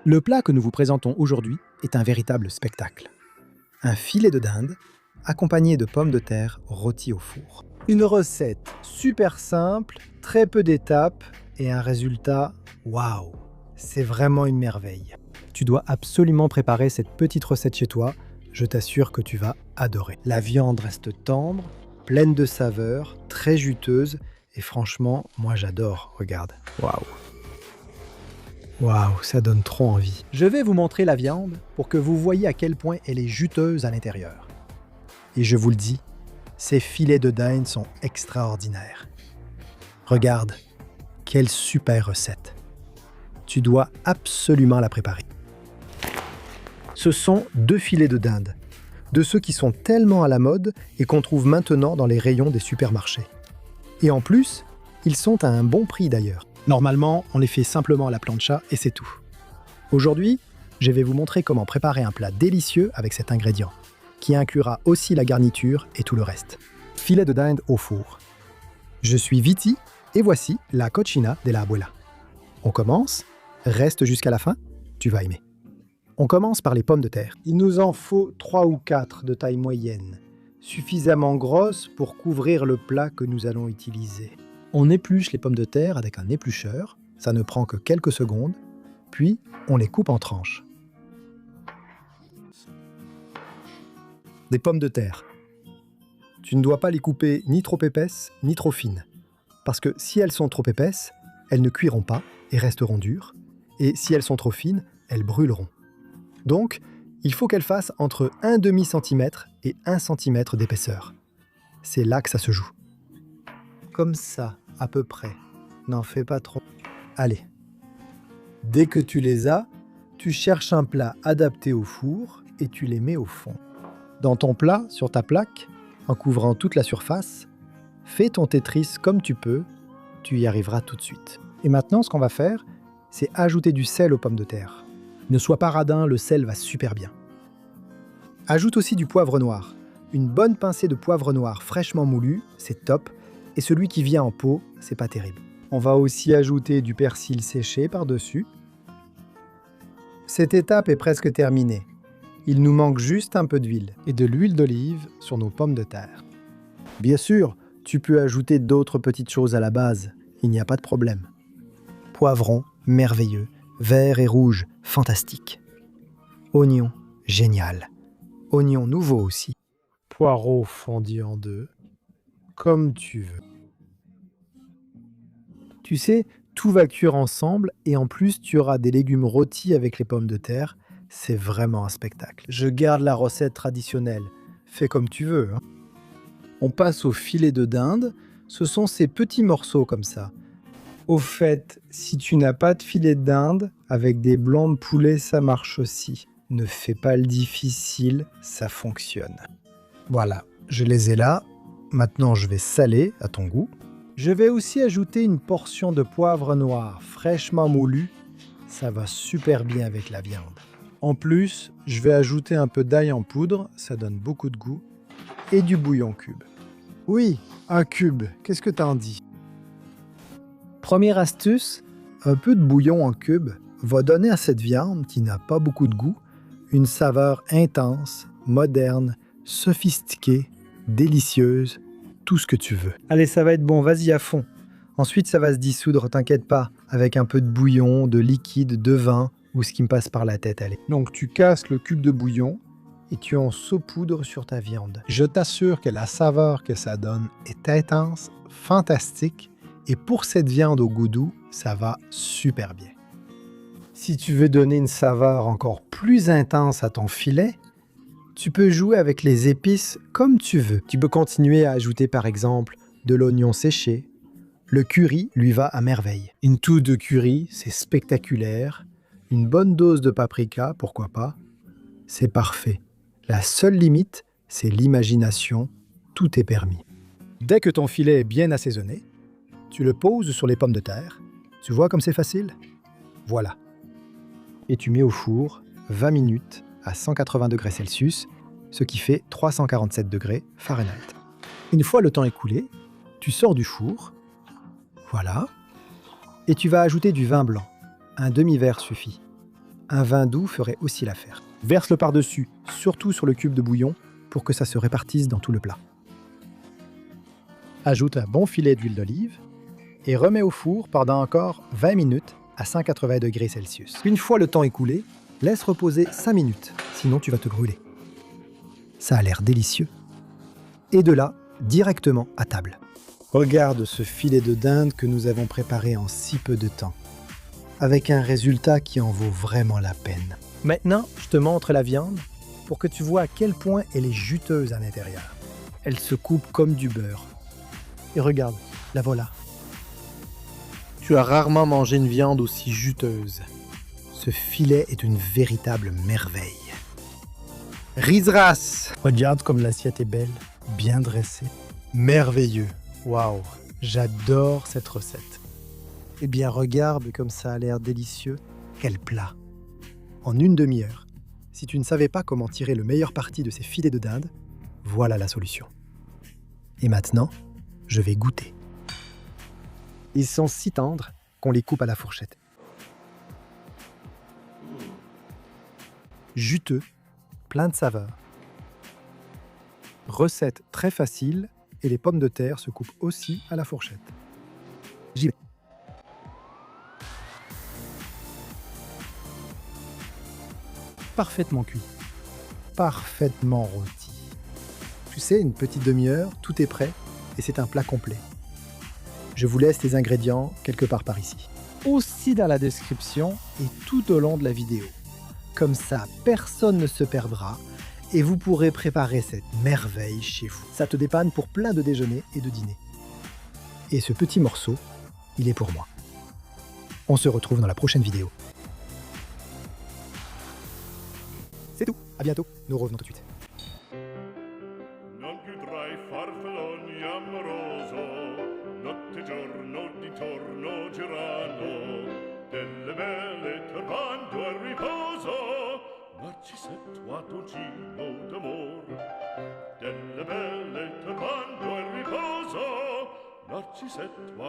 Le plat que nous vous présentons aujourd'hui est un véritable spectacle. Un filet de dinde accompagné de pommes de terre rôties au four. Une recette super simple, très peu d'étapes et un résultat waouh! C'est vraiment une merveille. Tu dois absolument préparer cette petite recette chez toi. Je t'assure que tu vas adorer. La viande reste tendre, pleine de saveurs, très juteuse et franchement, moi j'adore. Regarde. Waouh! Waouh, ça donne trop envie. Je vais vous montrer la viande pour que vous voyez à quel point elle est juteuse à l'intérieur. Et je vous le dis, ces filets de dinde sont extraordinaires. Regarde, quelle super recette. Tu dois absolument la préparer. Ce sont 2 filets de dinde, de ceux qui sont tellement à la mode et qu'on trouve maintenant dans les rayons des supermarchés. Et en plus, ils sont à un bon prix d'ailleurs. Normalement, on les fait simplement à la plancha et c'est tout. Aujourd'hui, je vais vous montrer comment préparer un plat délicieux avec cet ingrédient, qui inclura aussi la garniture et tout le reste. Filet de dinde au four. Je suis Viti et voici la cocina de la abuela. On commence, reste jusqu'à la fin, tu vas aimer. On commence par les pommes de terre. Il nous en faut 3 ou 4 de taille moyenne, suffisamment grosses pour couvrir le plat que nous allons utiliser. On épluche les pommes de terre avec un éplucheur, ça ne prend que quelques secondes, puis on les coupe en tranches. Des pommes de terre. Tu ne dois pas les couper ni trop épaisses, ni trop fines, parce que si elles sont trop épaisses, elles ne cuiront pas et resteront dures, et si elles sont trop fines, elles brûleront. Donc, il faut qu'elles fassent entre 1/2 cm et 1 cm d'épaisseur. C'est là que ça se joue. Comme ça, à peu près. N'en fais pas trop. Allez, Dès que tu les as, tu cherches un plat adapté au four et tu les mets au fond. dans ton plat, sur ta plaque, en couvrant toute la surface, fais ton Tetris comme tu peux, tu y arriveras tout de suite. Et maintenant, ce qu'on va faire, c'est ajouter du sel aux pommes de terre. Ne sois pas radin, le sel va super bien. Ajoute aussi du poivre noir. Une bonne pincée de poivre noir fraîchement moulu, c'est top, et celui qui vient en pot, c'est pas terrible. On va aussi ajouter du persil séché par-dessus. Cette étape est presque terminée. Il nous manque juste un peu d'huile. Et de l'huile d'olive sur nos pommes de terre. Bien sûr, tu peux ajouter d'autres petites choses à la base, il n'y a pas de problème. Poivron, merveilleux. Vert et rouge, fantastique. Oignon, génial. Oignon nouveau aussi. Poireaux fondus en 2, comme tu veux. Tu sais, tout va cuire ensemble et en plus tu auras des légumes rôtis avec les pommes de terre. C'est vraiment un spectacle. Je garde la recette traditionnelle. Fais comme tu veux. Hein. On passe au filet de dinde. Ce sont ces petits morceaux comme ça. Au fait, si tu n'as pas de filet de dinde, avec des blancs de poulet, ça marche aussi. Ne fais pas le difficile, ça fonctionne. Voilà, je les ai là. Maintenant, je vais saler à ton goût. Je vais aussi ajouter une portion de poivre noir fraîchement moulu. Ça va super bien avec la viande. En plus, je vais ajouter un peu d'ail en poudre, ça donne beaucoup de goût, et du bouillon cube. Oui, un cube, qu'est-ce que t'en dis ? Première astuce, un peu de bouillon en cube va donner à cette viande qui n'a pas beaucoup de goût une saveur intense, moderne, sophistiquée, délicieuse, tout ce que tu veux. Allez, ça va être bon, vas-y à fond. Ensuite, ça va se dissoudre, t'inquiète pas, avec un peu de bouillon, de liquide, de vin, ou ce qui me passe par la tête, allez. Donc tu casses le cube de bouillon et tu en saupoudres sur ta viande. Je t'assure que la saveur que ça donne est intense, fantastique, et pour cette viande au goût doux, ça va super bien. Si tu veux donner une saveur encore plus intense à ton filet, tu peux jouer avec les épices comme tu veux. Tu peux continuer à ajouter par exemple de l'oignon séché. Le curry lui va à merveille. Une touche de curry, c'est spectaculaire. Une bonne dose de paprika, pourquoi pas. C'est parfait. La seule limite, c'est l'imagination. Tout est permis. Dès que ton filet est bien assaisonné, tu le poses sur les pommes de terre. Tu vois comme c'est facile ? Voilà. Et tu mets au four 20 minutes à 180 degrés Celsius, ce qui fait 347 degrés Fahrenheit. Une fois le temps écoulé, tu sors du four. Voilà. Et tu vas ajouter du vin blanc. Un demi-verre suffit. Un vin doux ferait aussi l'affaire. Verse-le par-dessus, surtout sur le cube de bouillon, pour que ça se répartisse dans tout le plat. Ajoute un bon filet d'huile d'olive et remets au four pendant encore 20 minutes à 180 degrés Celsius. Une fois le temps écoulé, laisse reposer 5 minutes, sinon tu vas te brûler. Ça a l'air délicieux. Et de là, directement à table. Regarde ce filet de dinde que nous avons préparé en si peu de temps, avec un résultat qui en vaut vraiment la peine. Maintenant, je te montre la viande pour que tu vois à quel point elle est juteuse à l'intérieur. Elle se coupe comme du beurre. Et regarde, la voilà. Tu as rarement mangé une viande aussi juteuse. Ce filet est une véritable merveille. Rizras! Regarde comme l'assiette est belle, bien dressée. Merveilleux. Waouh, j'adore cette recette. Eh bien, regarde comme ça a l'air délicieux. Quel plat! En une demi-heure, si tu ne savais pas comment tirer le meilleur parti de ces filets de dinde, voilà la solution. Et maintenant, je vais goûter. Ils sont si tendres qu'on les coupe à la fourchette. Juteux, plein de saveur. Recette très facile et les pommes de terre se coupent aussi à la fourchette. J'y vais. Parfaitement cuit, parfaitement rôti. Tu sais, une petite demi-heure, tout est prêt et c'est un plat complet. Je vous laisse les ingrédients quelque part par ici. Aussi dans la description et tout au long de la vidéo. Comme ça, personne ne se perdra et vous pourrez préparer cette merveille chez vous. Ça te dépanne pour plein de déjeuners et de dîners. Et ce petit morceau, il est pour moi. On se retrouve dans la prochaine vidéo. C'est tout, à bientôt, nous revenons tout de suite. Non più tra i farfalloni amoroso, notte e giorno d'intorno girano, delle belle turbando al riposo, Narcisetto Adugino d'amor. Delle belle turbando al riposo, Narcisetto